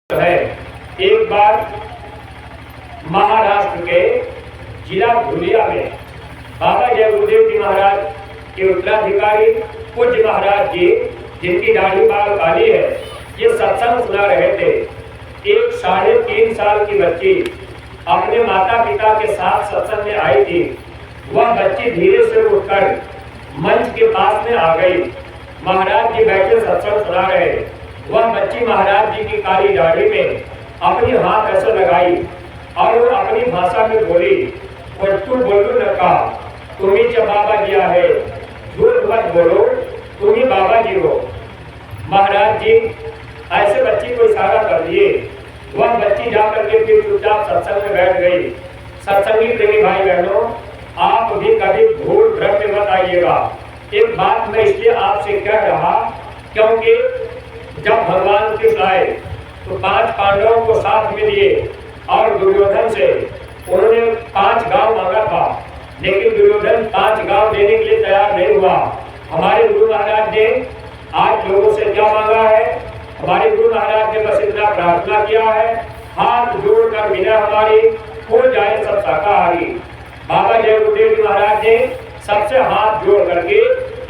है। एक बार महाराष्ट्र के जिला धुलिया में बाबा जय गुरुदेव जी महाराज के उत्तराधिकारी पूज्य महाराज जी, जिनकी दाढ़ी बाल काली है, ये सत्संग सुना रहे थे। एक 3.5 साल की बच्ची अपने माता पिता के साथ सत्संग में आई थी। वह बच्ची धीरे से उठकर मंच के पास में आ गई। महाराज जी बैठे सत्संग सुना रहे। वह बच्ची महाराज जी की काली दाढ़ी में अपनी हाथ ऐसे लगाई और वो अपनी भाषा में बोली, "तू बोलू न का, तुम्ही च बाबा जिया है, झूठ मत बोलो, तुम ही बाबा जी हो।" महाराज जी ऐसे बच्ची को इशारा कर दिए। वह बच्ची जाकर के फिर चुपचाप सत्संग में बैठ गई। सत्संगी प्रेमी भाई बहनों, आप भी कभी भूल भ्रम में मत आइएगा। एक बात मैं इसलिए आपसे कह रहा, क्योंकि जब भगवान कृष्ण आए तो 5 पांडवों को साथ में लिए और दुर्योधन से उन्होंने 5 गांव मांगा था, लेकिन दुर्योधन 5 गांव देने के लिए तैयार नहीं हुआ। हमारे गुरु महाराज ने आज लोगों से क्या मांगा है? हमारे गुरु महाराज ने बस इतना प्रार्थना किया है, हाथ जोड़कर बिना हमारी हो जाए सब शाकाहारी। बाबा जय गुरुदेव जी महाराज ने सबसे हाथ जोड़ करके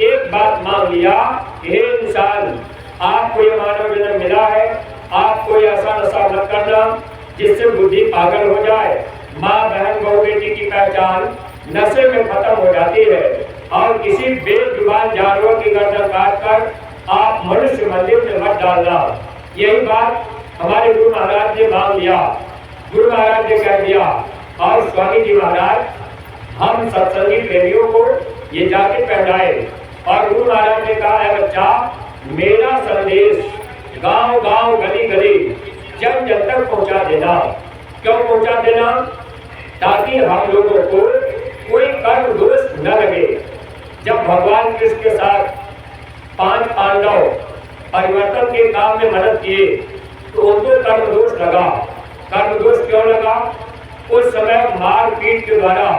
एक बात मांग लिया, हे इंसान, आपको ये मानव जन्म मिला है, आपको ये ऐसा नशा मत करना जिससे बुद्धि पागल हो जाए। माँ बहन बहू बेटी की पहचान नशे में खत्म हो जाती है और किसी बेजुबान जानवर की गर्दन काट कर आप मनुष्य मंदिर में मत डालना। यही बात हमारे गुरु महाराज ने मांग लिया। गुरु महाराज ने कह दिया और स्वामी जी महाराज हम सत्संगी प्रेमियों को ये जाके पहनाए और गुरु महाराज ने कहा, है बच्चा, मेरा संदेश गांव गांव गली गली जन जन तक पहुंचा देना। क्यों पहुंचा देना? ताकि हम लोगों को कोई कर्म दोष न लगे। जब भगवान कृष्ण के साथ 5 पांडव परिवर्तन के काम में मदद किए तो उनको कर्म दोष लगा। कर्म दोष क्यों लगा? उस समय मारपीट के द्वारा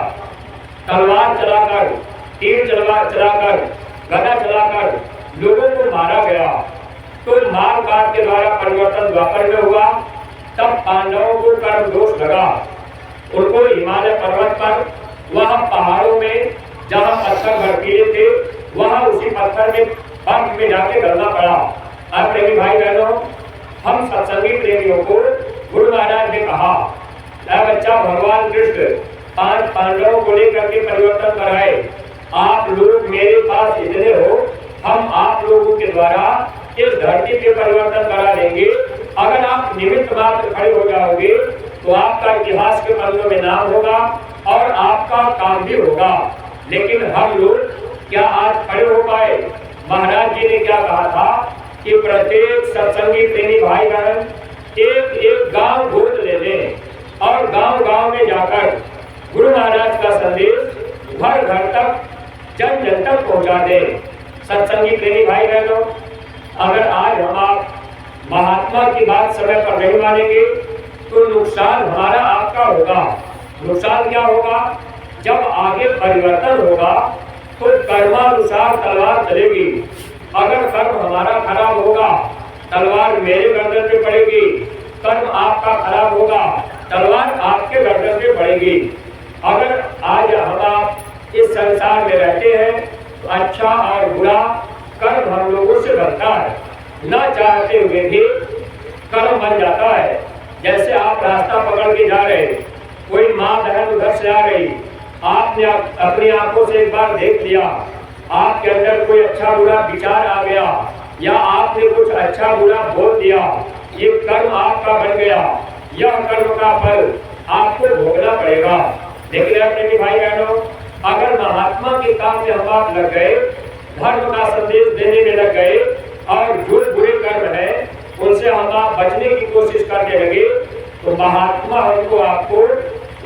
तलवार चलाकर, तीर चलाकर, गदा चलाकर लोगों को मारा गया। तो मार काट के द्वारा परिवर्तन द्वापर में हुआ। तब पांडवों को कर्म दोष लगा। उनको हिमालय पर्वत पर, वहां पहाड़ों में जहां पत्थर बर्फीले थे, वहां उसी पत्थर में बर्फ में जाके गलना पड़ा। अब प्रेमी भाई बहनों, हम सत्संगी प्रेमियों को गुरु महाराज ने कहा, बच्चा, भगवान कृष्ण 5 पांडवों को लेकर के परिवर्तन कराए। आप लोग मेरे पास इतने हो, हम आप लोगों के द्वारा इस धरती पे परिवर्तन करा देंगे। अगर आप निमित्त मात्र खड़े हो जाओगे तो आपका इतिहास के पन्नों में नाम होगा और आपका काम भी होगा। लेकिन हम लोग क्या आज खड़े हो पाए? महाराज जी ने क्या कहा था कि प्रत्येक सत्संगी प्रेमी भाई बहन एक एक गांव गोद ले लें और गांव गांव में जाकर गुरु महाराज का संदेश घर घर तक जन जन तक पहुंचा दें। सत्संगी प्रेमी भाई बहनों, अगर आज हम आप महात्मा की बात समय पर नहीं मानेंगे तो नुकसान हमारा आपका होगा। नुकसान क्या होगा? जब आगे परिवर्तन होगा तो कर्मानुसार तलवार चलेगी। अगर कर्म हमारा खराब होगा, तलवार मेरे गर्दन पे पड़ेगी। कर्म आपका खराब होगा, तलवार आपके गर्दन पे पड़ेगी। अगर आज हम आप इस संसार में रहते हैं तो अच्छा और बुरा कर्म हम लोगों से बनता है। न चाहते हुए भी कर्म बन जाता है। जैसे आप रास्ता पकड़ के जा रहे, कोई माँ बहन उधर से आ रही, आपने अपनी आंखों से एक बार देख लिया, आपके अंदर कोई अच्छा बुरा विचार आ गया या आपने कुछ अच्छा बुरा बोल दिया, ये कर्म आपका बन गया। यह कर्म का फल आपको भोगना पड़ेगा। लेकिन अपने भाई बहनों, अगर महात्मा के काम में हम आप लग गए, धर्म का संदेश देने में लग गए और जो बुरे कर्म है उनसे हम आप बचने की कोशिश करने लगे, तो महात्मा हमको आपको,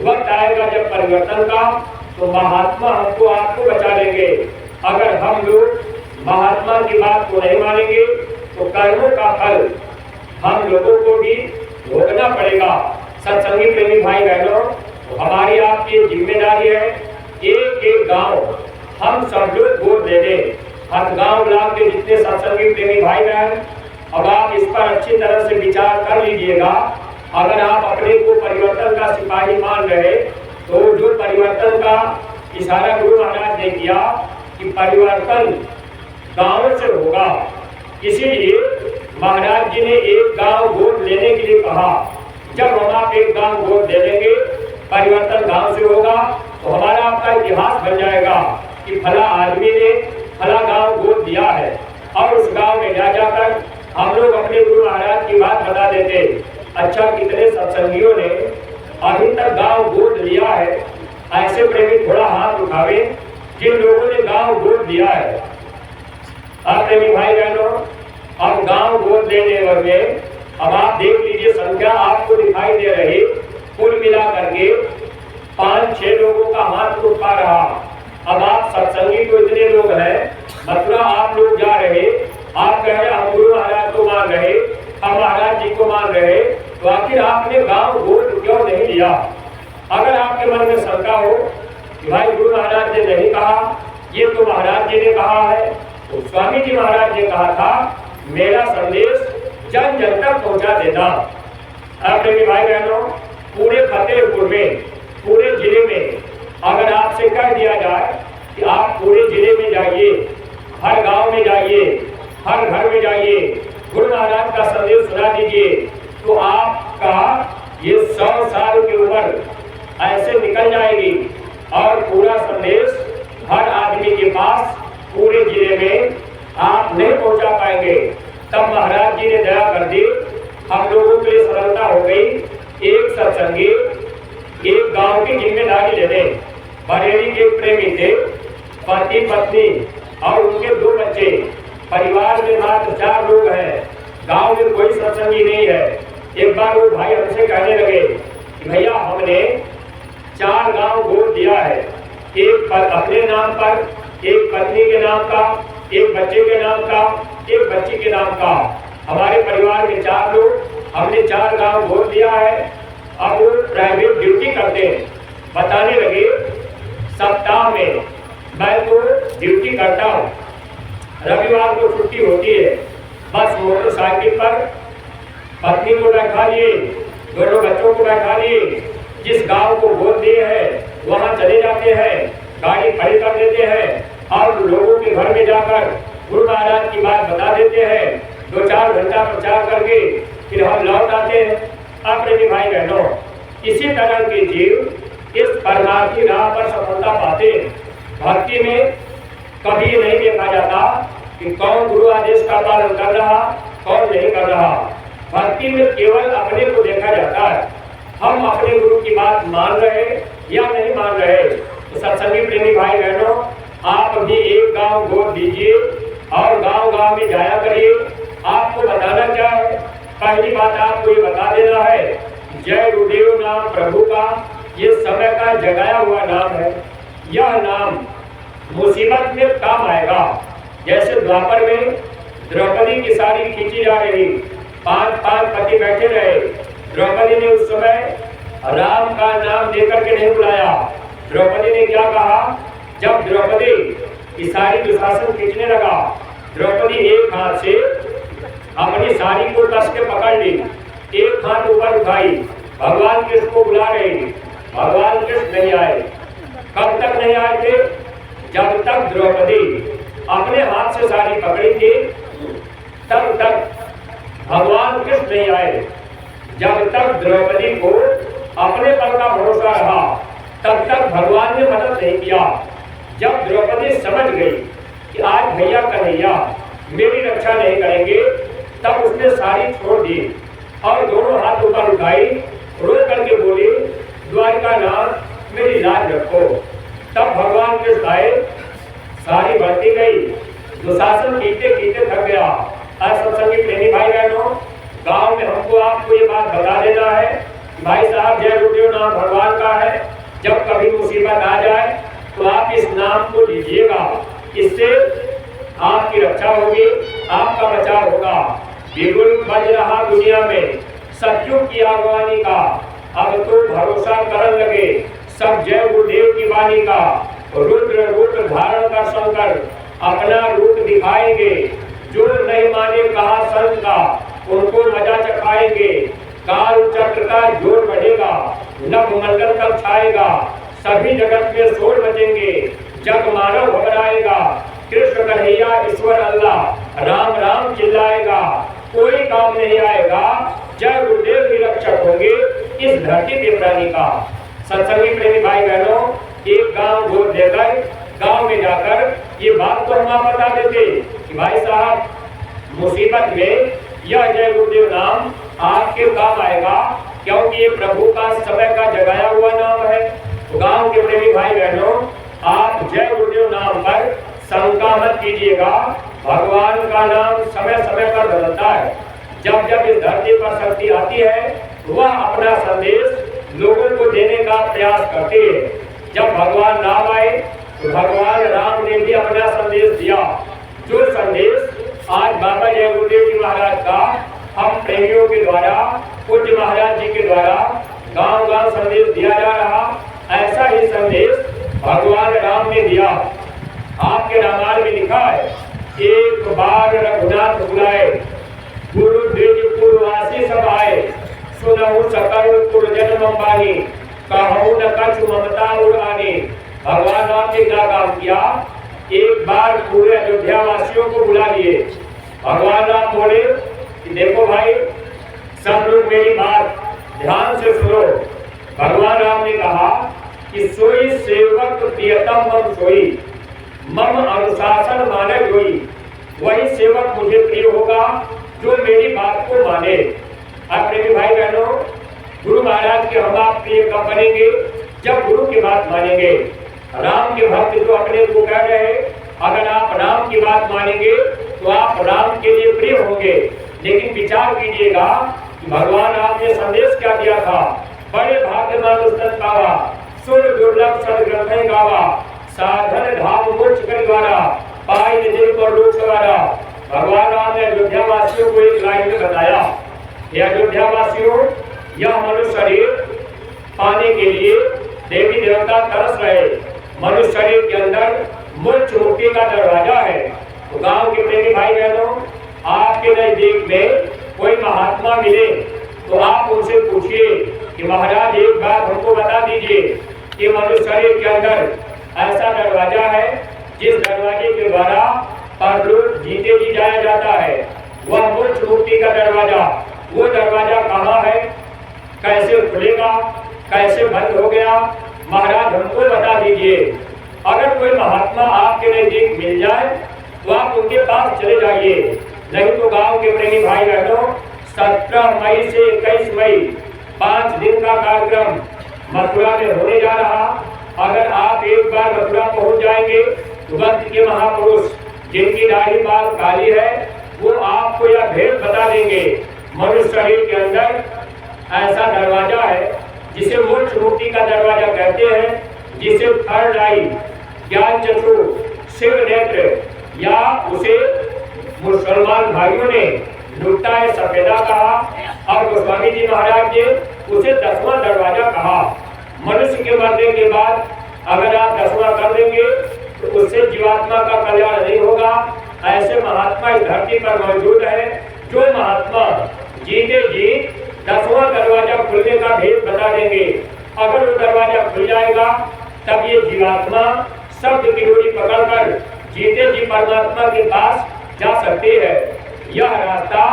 वक्त आएगा जब परिवर्तन का, तो महात्मा हमको आपको बचा लेंगे। अगर हम लोग महात्मा की बात को नहीं मानेंगे तो कर्मों का फल हम लोगों को भी भोगना पड़ेगा। सत्संगी प्रेमी भाई बहनों, हमारी आपकी जिम्मेदारी है, एक एक गांव हम सब लोग गोद ले लें। हर गांव ब्लॉक के जितने सत्संगी प्रेमी भाई बहन अब आप इस पर अच्छी तरह से विचार कर लीजिएगा। अगर आप अपने को परिवर्तन का सिपाही मान रहे तो जो परिवर्तन का इशारा गुरु महाराज ने किया कि परिवर्तन गांव से होगा, इसीलिए महाराज जी ने एक गांव गोद लेने के लिए कहा। जब हम आप एक गांव गोद ले लेंगे, परिवर्तन गांव से होगा, तो हमारा आपका इतिहास बन जाएगा कि फला आदमी ने फला गांव गोद दिया है, और उस गांव में जाकर हम लोग अपने गुरु महाराज की बात बता देते। अच्छा, कितने सत्संगियों ने अभी तक गांव गोद लिया है? ऐसे प्रेमी थोड़ा हाथ उठावे जिन लोगों ने गांव गोद दिया है। आप प्रेमी भाई बहनों, अब गांव गोद लेने में अब आप देख लीजिए, संख्या आपको दिखाई दे रही, कुल मिला करके 5-6 लोगों का हाथ उठ पा रहा। अब आप सत्संगी तो इतने लोग हैं, मथुरा आप लोग जा रहे, आप कह रहे हम गुरु महाराज को मान रहे, हम महाराज जी को मान रहे, तो आखिर आपने गांव गोद क्यों नहीं लिया? अगर आपके मन में शंका हो कि भाई गुरु महाराज ने नहीं कहा, ये तो महाराज जी ने कहा है, तो स्वामी जी महाराज ने कहा था मेरा संदेश जन जन तक पहुंचा देना। प्रेमी भाई बहनों, पूरे फतेहपुर में, पूरे जिले में अगर आपसे कह दिया जाए कि आप पूरे जिले में जाइए, हर गांव में जाइए, हर घर में जाइए, गुरु महाराज का संदेश सुना दीजिए, तो आपका ये 100 साल की उम्र ऐसे निकल जाएगी और पूरा संदेश हर आदमी के पास पूरे जिले में आप नहीं पहुंचा पाएंगे। तब महाराज जी ने दया कर दी, हम लोगों के लिए सरलता हो गई। एक सत्संगी एक गांव की जिम्मेदारी ले लें। बरेली के प्रेमी थे, पति पत्नी और उनके 2 बच्चे, परिवार में मात्र 4 लोग हैं, गांव में कोई सत्संगी नहीं है। एक बार वो भाई हमसे कहने लगे कि भैया हमने 4 गांव गोद दिया है, एक अपने नाम पर, एक पत्नी के नाम का, एक बच्चे के नाम का, एक बच्ची के नाम का। हमारे परिवार में 4 लोग, हमने 4 गांव गोद दिया है। अब वो प्राइवेट ड्यूटी करते हैं, बताने लगे सप्ताह में मैं तो ड्यूटी करता हूँ, रविवार को छुट्टी होती है, बस मोटरसाइकिल पर पत्नी को बैठा लिए, दोनों बच्चों को बैठा लिए, जिस गांव को गोद दिए हैं वहां चले जाते हैं, गाड़ी खड़ी कर देते हैं और लोगों के घर में जाकर गुरु महाराज की बात बता देते हैं। 2-4 घंटा प्रचार करके फिर हम लौट आते हैं। अपने भाई बहनों, इसी तरह के जीव इस परमार्थी राह पर सफलता पाते हैं। भक्ति में कभी नहीं देखा जाता कि कौन गुरु आदेश का पालन कर रहा, कौन नहीं कर रहा। भक्ति में केवल अपने को देखा जाता है, हम अपने गुरु की बात मान रहे या नहीं मान रहे। तो सत्संगी प्रेमी भाई बहनों, आप भी एक गांव गोद दीजिए और गांव-गांव में जाया करिए। आपको बताना क्या है? पहली बात आपको ये बता देना है, जय गुरुदेव नाम प्रभु का ये समय का जगाया हुआ नाम है। यह नाम मुसीबत में काम आएगा। जैसे द्वापर में द्रौपदी की साड़ी खींची जा रही, 5 पति बैठे रहे, द्रौपदी ने उस समय राम का नाम लेकर के नहीं बुलाया। द्रौपदी ने क्या कहा? जब द्रौपदी की साड़ी दुशासन खींचने लगा, द्रौपदी एक हाथ से अपनी साड़ी को कस के पकड़ ली, एक हाथ ऊपर उठाई, भगवान कृष्ण को बुला रही। भगवान कृष्ण नहीं आए। कब तक नहीं आए थे? जब तक द्रौपदी अपने हाथ से साड़ी पकड़ी थी, तब तक भगवान कृष्ण नहीं आए। जब तक द्रौपदी को अपने पर का भरोसा रहा, तब तक भगवान ने मदद नहीं किया। जब द्रौपदी समझ गई कि आज भैया कन्हैया मेरी रक्षा नहीं करेंगे, तब उसने साड़ी छोड़ दी और दोनों हाथ ऊपर उठाई, रो करके बोली, द्वारिका नाथ मेरी लाज रखो। तब भगवान कृष्ण आए, साड़ी बढ़ती गई, दुशासन कीते कीते थक गया। सत्संगी प्रेमी भाई बहनों, गांव में हमको आपको ये बात बता देना है, भाई साहब जय गुरुदेव नाम भगवान का है। जब कभी मुसीबत आ जाए तो आप इस नाम को लीजिएगा, इससे आपकी रक्षा होगी, आपका बचाव होगा। बिल्कुल बज रहा दुनिया में सत्युग की आगवानी का, अब तो भरोसा करने लगे सब जय गुरुदेव की वाणी का। रुद्र रूप धारण कर शंकर अपना रूप दिखाएंगे, जो नहीं माने कहा संत का, उनको मजा चखाएंगे। काल चक्र का जोर बढ़ेगा, नभ मंडल तक छाएगा, सभी जगत में शोर बचेंगे, जग मानव घबराएगा। कृष्ण कन्हैया ईश्वर अल्लाह राम राम चिल्लाएगा, कोई काम नहीं आएगा, जय गुरुदेव ही रक्षक होंगे इस धरती पे प्राणी का। सत्संगी प्रेमी भाई बहनों, एक गांव गोद लेकर गांव में जाकर ये बात तो हम बता देते कि भाई साहब, मुसीबत में यह जय गुरुदेव नाम आपके काम आएगा, क्योंकि ये प्रभु का समय का जगाया हुआ नाम है। तो गांव के प्रेमी भाई बहनों, आप जय गुरुदेव नाम पर शंका मत कीजिएगा। भगवान का नाम समय समय पर बदलता है। जब जब इस धरती पर शक्ति आती है, वह अपना संदेश लोगों को देने का प्रयास करती है। जब भगवान राम आए तो भगवान राम ने भी अपना संदेश दिया। जो संदेश आज बाबा जय गुरुदेव जी महाराज का हम प्रेमियों के द्वारा, पूज्य महाराज जी के द्वारा गांव गांव संदेश दिया जा रहा, ऐसा ही संदेश भगवान राम ने दिया। आपके रामायण में लिखा है, एक बार रघुनाथ बुलाए, गुरु द्विज पूर्ववासी सब आए, सुनहु सकल पुरजन मंबानी, कहूँ न कछु ममता उड़ानी। भगवान राम ने क्या काम किया? एक बार पूरे अयोध्या वासियों को बुला लिए। भगवान राम बोले कि देखो भाई, सब लोग मेरी बात ध्यान से सुनो। भगवान राम ने कहा कि सोई सेवक प्रियतम मम सोई, मम अनुशासन माने जोई। वही सेवक मुझे प्रिय होगा जो मेरी बात को माने। अब प्रेमी भाई बहनों, गुरु महाराज के हम आप प्रिय कब बनेंगे? जब गुरु की बात मानेंगे। राम के भक्त जो अपने को कह रहे, अगर आप राम की बात मानेंगे तो आप राम के लिए प्रिय होंगे। लेकिन विचार कीजिएगा कि भगवान राम ने संदेश क्या दिया था? बड़े भाग्यवान उस्तन पावा, सुर दुर्लभ सदग्रंथ गावा, साधन धाम मोक्ष कर द्वारा, पाई निधि पर लोक सवारा। भगवान राम ने अयोध्या वासियों को एक लाइन में बताया, ये अयोध्या वासियों, यह मनुष्य शरीर पाने के लिए देवी देवता तरस रहे। मनुष्य शरीर के अंदर मोक्ष मुक्ति का दरवाजा है। तो गांव के प्रेमी भाई बहनों, आपके नजदीक में कोई महात्मा मिले तो आप उनसे पूछिए कि महाराज एक बात हमको बता दीजिए कि मनुष्य शरीर के अंदर ऐसा दरवाजा है जिस दरवाजे के द्वारा परलोक जीते जी जाया जाता है, वह मोक्ष मुक्ति का दरवाजा। वो दरवाजा कहाँ है, कैसे खुलेगा, कैसे बंद हो गया, महाराज हमको बता दीजिए। अगर कोई महात्मा आपके नजदीक मिल जाए तो आप उनके पास चले जाइए। नहीं तो गांव के प्रेमी भाई बहनों, 17 मई से 21 मई 5 दिन का कार्यक्रम मथुरा में होने जा रहा। अगर आप एक बार मथुरा पहुंच जाएंगे तो वक्त के महापुरुष जिनकी दाढ़ी बाल काली है, वो आपको यह भेद बता देंगे। मनुष्य शरीर के अंदर ऐसा दरवाजा है जिसे मोक्ष मुक्ति का दरवाजा कहते हैं, जिसे थर्ड आई, ज्ञान चक्षु, शिव नेत्र, या उसे मुसलमान भाइयों ने नुक्ता सफेदा कहा और गोस्वामी जी महाराज ने उसे 10वां दरवाजा कहा। मनुष्य के मरने के बाद अगर आप 10वां कर देंगे तो उससे जीवात्मा का कल्याण नहीं होगा। ऐसे महात्मा इस धरती पर मौजूद है जो महात्मा जीते जी 10वां दरवाजा खुलने का भेद बता देंगे। अगर वो दरवाजा खुल जाएगा तब ये जीवात्मा शब्द की डोरी पकड़कर जीते जी परमात्मा के पास जा सकती है। यह रास्ता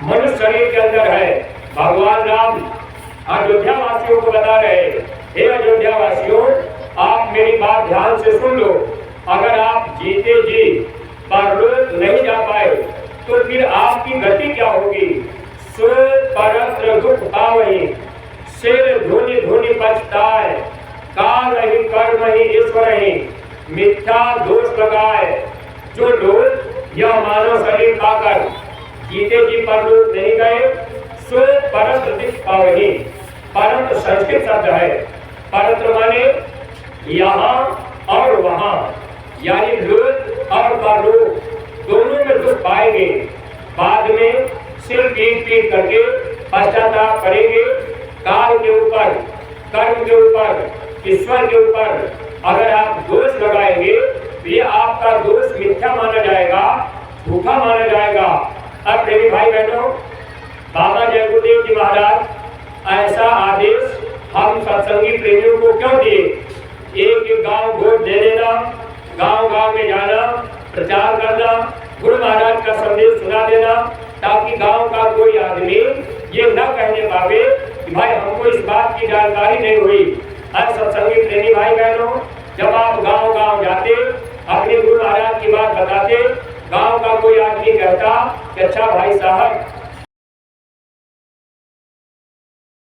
मनुष्य शरीर के अंदर है। भगवान राम अयोध्या वासियों को बता रहे, हे अयोध्या वासियों, आप मेरी बात ध्यान से सुन लो। अगर आप जीते जी परलोक नहीं जा पाए तो फिर आपकी गति क्या होगी? सो परत्र दुख पावहि, सिर धुनि धुनि पछताए, काल ही कर्म ही ईश्वर ही, मिथ्या दोष लगाए। जो लोग यह मानव शरीर पाकर जीते जी परलोक नहीं गए, सो परत्र दुख पावहि। परत्र संस्कृत शब्द है। परत्र माने यहाँ और वहाँ, यानी लोक और परलोक दोनों में दुख पाएंगे। बाद में सिर पीट पीट करके पश्चाताप करेंगे। काल के ऊपर, कर्म के ऊपर, ईश्वर के ऊपर अगर आप दोष लगाएंगे तो ये आपका दोष मिथ्या माना जाएगा, भूखा माना जाएगा। अब प्रेमी भाई बहनों, बाबा जय गुरुदेव जी महाराज ऐसा आदेश हम सत्संगी प्रेमियों को क्यों दिए? एक एक गांव गोद दे देना, गांव गांव में जाना, प्रचार करना, गुरु महाराज का संदेश सुना देना, ताकि गांव का कोई आदमी ये न कहने पावे कि भाई हमको इस बात की जानकारी नहीं हुई। सत्संगी प्रेमी भाई बहनों, जब आप गांव गांव जाते, अपने गुरु महाराज की बात बताते, गांव का कोई आदमी कहता कि अच्छा भाई साहब